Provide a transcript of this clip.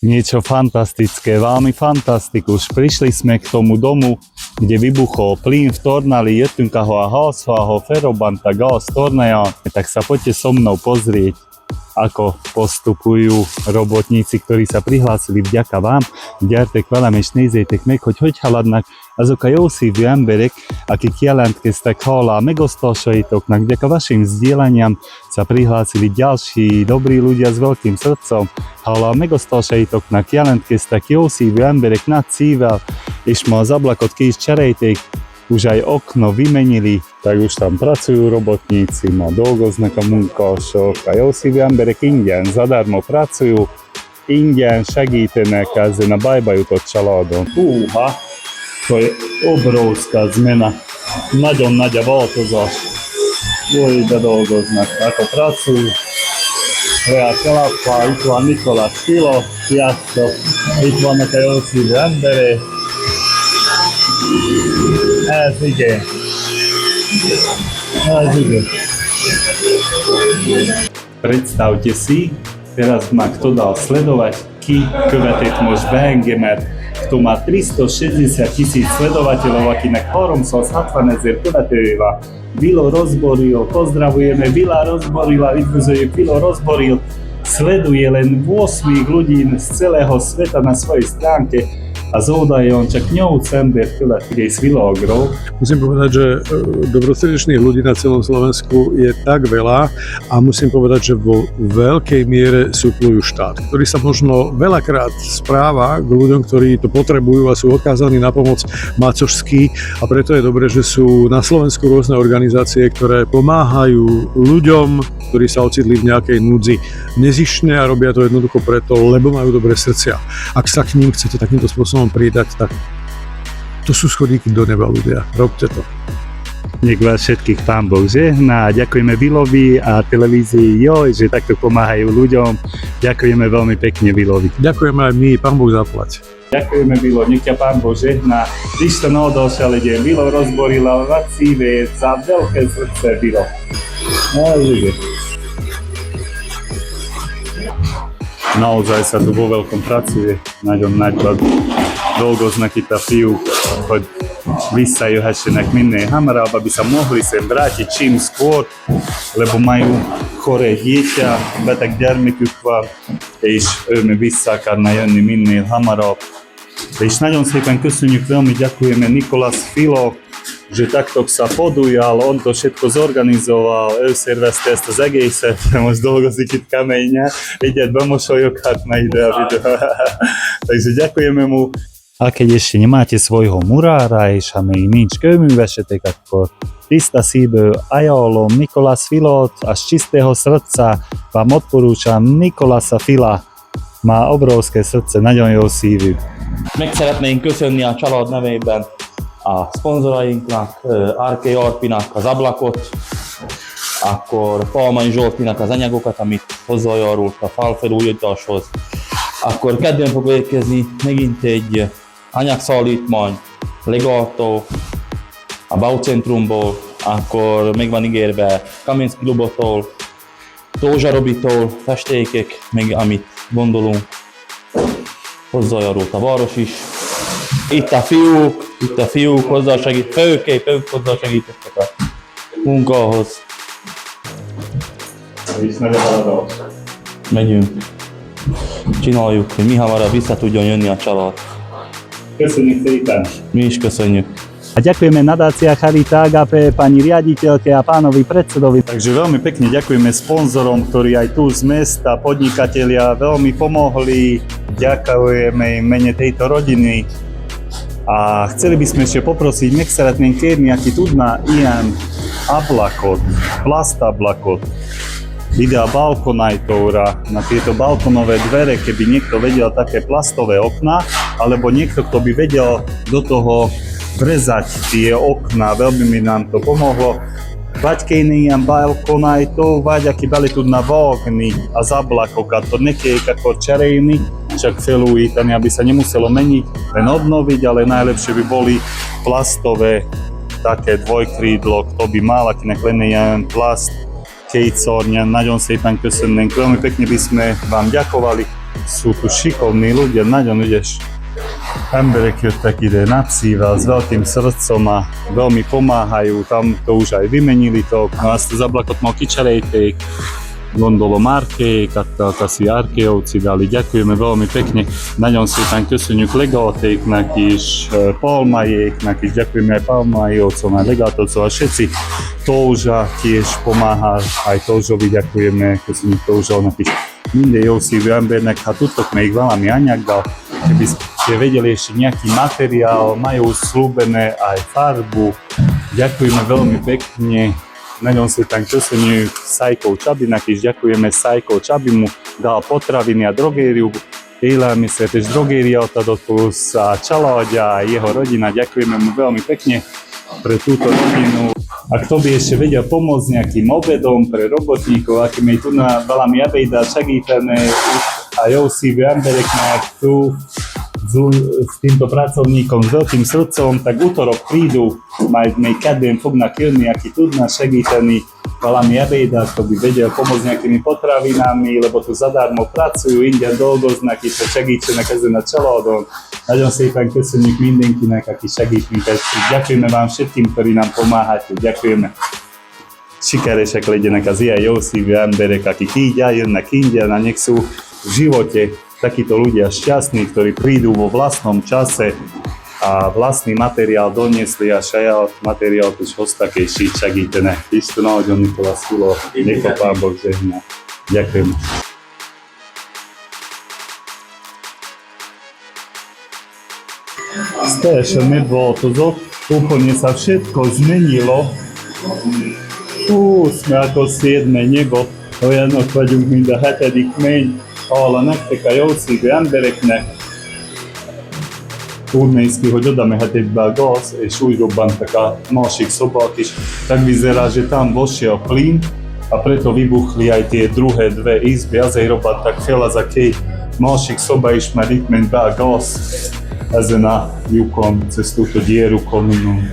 Niečo fantastické, veľmi fantastikus. Prišli sme k tomu domu, kde vybuchol plyn v tornáli, jöttünk a házfa, ferobanta gáz tornája. Tak sa poďte so mnou pozrieť, ako postupujú robotníci, ktorí sa prihlásili. Vďaka vám, gyertek velem és nézzétek meg, hogy haladnak azok a jó szívű emberek, akik jelentkeztek, hála megosztásaitoknak, vďaka vašim zdieľaniam sa prihlásili ďalší dobrí ľudia s veľkým srdcom. Hála megosztásaitoknak jelentkeztek jó szívű emberek nagy szívvel, és ma az ablakot ki is cserélték, už aj okno vymenili, tak už tam pracujú robotníci, ma dolgoznak a munkások, a jó szívű emberek ingyen, zadarmo pracujú, ingyen segítenek ezen a bajba jutott családon. Húha, to je obrovská zmena, nagyon nagy a változás. Jó, ide dolgoznak, ako pracujú. Olyan kalappa, itt van Nikolás Filo, sziasztok, itt vannak a jó szívű emberek. Ez igen. Ez igen. Predstavte si, teraz ma kto dal sledovať, ki követett most be engemet, kto má 360 000 sledovateľov, akinek 360 000 követője van. Vilo rozboril, pozdravujeme Vila rozborila, üdvözöljük Vilo rozboril, sleduje len 8 ľudí z celého sveta na svojej stránke. A zódaje on čak ňou ember követője z világról. Musím povedať, že dobrosrdečných ľudí na celom Slovensku je tak veľa a musím povedať, že vo veľkej miere suplujú štát, ktorý sa možno veľakrát správa k ľuďom, ktorí to potrebujú a sú odkázaní na pomoc macožský, a preto je dobré, že sú na Slovensku rôzne organizácie, ktoré pomáhajú ľuďom, ktorí sa ocitli v nejakej núdzi nezištne a robia to jednoducho preto, lebo majú dobré srdcia. Ak sa k ním chcete takýmto spôsobom pridať, tak to sú schodíky do neba, ľudia. Robte to. Nech vás všetkých Pán Boh žehná. Ďakujeme Vilovi a televízii Joj, že takto pomáhajú ľuďom. Ďakujeme veľmi pekne Vilovi. Ďakujeme aj my, Pán Boh zaplať. Ďakujeme Vilo, nech ťa Pán Boh žehná. Listo nodoša lidem, Vilo rozborila vacíve za veľké srdce Vilo. No, ľudia. Naozaj sa tu vo veľkom pracuje, nagyon nagy dolgoznak itt a fiúk, hogy visszajöhessenek minél hamarabb, aby sa mohli sem vrátiť čím skôr, lebo majú choré dieťa, beteg gyermekük van, és ő mi vissza akarna jönni minél hamarabb. És nagyon szépen köszönjük, veľmi ďakujeme Nikolás Filo, že takto sa podujal, on to všetko zorganizoval, ő szervezte ezt az egészet, most dolgozik itt keményen, egyet bemosolyoghat, na ide a videó. Takže ďakujeme mu. A keď ešte nemáte svojho murára, és ha még nincs kőművesetek, akkor tiszta szívből ajánlom Nikolás Filot, a z čistého srdca vám odporúčam Nikolasa Fila. Má obrovské srdce, nagyon jó szívű. Meg szeretnénk köszönni a család nevében a szponzorainknak, Arkay Arpinak az ablakot, akkor Palmai Zsoltinak az anyagokat, amit hozzájárult a falfelújításhoz. Akkor kedden fog érkezni megint egy anyagszállítmány Legato a Baucentrumból, akkor meg van ígérve Kaminski Lubotól, Tózsa Robitól festékek, meg amit gondolunk, hozzájárult a város is. Itt a fiúk főképp ők hozzásegítettek a munkához. Megyünk, csináljuk, hogy mi hamarabb vissza tudjon jönni a család. Köszönjük szépen! Mi is köszönjük. A ďakujeme nadácia Charita Agape, pani riaditeľke a pánovi predsedovi. Takže veľmi pekne ďakujeme sponzorom, ktorí aj tu z mesta, podnikatelia veľmi pomohli. Ďakujeme im mene tejto rodiny. A chceli by sme ešte poprosiť, nech szeretnénk kérni, aki tudná ilyen ablakot, plastablakot, ide a balkonajtóra, na tieto balkonové dvere, keby niekto vedel také plastové okná, alebo niekto, kto by vedel do toho vrezať tie okná, veľmi mi nám to pomohlo. Vagy kéne ilyen balkonajtó, vagy aki bele tudna vágni az ablakokat, to nekék akkor cserélni, csak felújítani, aby sa nemuselo meniť, len obnoviť, ale najlepšie by boli plastové, také dvojkrídlo, kto by mal, akinek len ilyen plast, kétszárnyan, nagyon szépen köszönnénk, veľmi pekne by sme vám ďakovali. sú tu šikovní ľudia, nagyon ügyes emberek jöttek ide nadszívvel, s veľkým srdcom a veľmi pomáhajú, tam to už aj vymenili to, no azt az ablakot ma kicserélték, gondolom árkékat asi árkéovci dali, ďakujeme veľmi pekne, nagyon szépen köszönjük legátéknak is, palmajéknak is, ďakujeme aj palmajovcom, aj legátovcom a všetci, Tóža tiež pomáha, aj Tóžovi ďakujeme, köszönjük Tóžovnak is, minden jó szívű embernek, hát tudtok még valami anyaggal, keby ste vedeli ešte nejaký materiál, majú slúbené aj farbu. Ďakujeme veľmi pekne. Nagyon szépen köszönjük Szájkó Csabinak is, ďakujeme Szájkó Csabimu, dal potraviny a drogériu, élelmiszert és drogériát adott plusz a családja a jeho rodina. Ďakujeme mu veľmi pekne pre túto rodinu. A kto by ešte vedel pomôcť nejakým obedom pre robotníkov, aký mi tu na valami ebéddel segítene, a jó szívű embereknek tu s týmto pracovníkom, s veľkým srdcom, tak útorok prídu, majd még kedvén fognak jönni, aki tudná segíteni valami ebéddel, kto by vedel pomôcť nejakými potravinami, lebo tu zadarmo pracujú, ingyen dolgoznak, és segítsenek ezen a családon. Nagyon szépen köszönjük mindenkinek, aki segít minket. Ďakujeme vám všetkým, ktorí nám pomáhate. Ďakujeme. Sikeresek legyenek az ilyen jó szívű emberek, akik így eljönnek ingyen, a nech sú v živote takíto ľudia šťastní, ktorí prídu vo vlastnom čase a vlastný materiál doniesli a saját materiál už hoztakejší segítenek. Isto nagyon Nikola Szulo, nech a Pán Boh žehná. Ďakujem. Teljesen megváltozott, úplne sa všetko zmenilo. Sme ako 7. nebo, olyanok vagyunk, mint a 7. menny. Hála nektek a jó szívű embereknek. Úgy néz ki, hogy oda mehet egybe a gáz, és úgy robbantak a másik szobák is. Tak vyzerá, že tam vošiel plyn a preto vybuchli aj tie druhé dve izby, azért robbantak fel az a két másik szoba is, mert itt ment be a gáz ezen a lyukon, cez túto dieru kominu.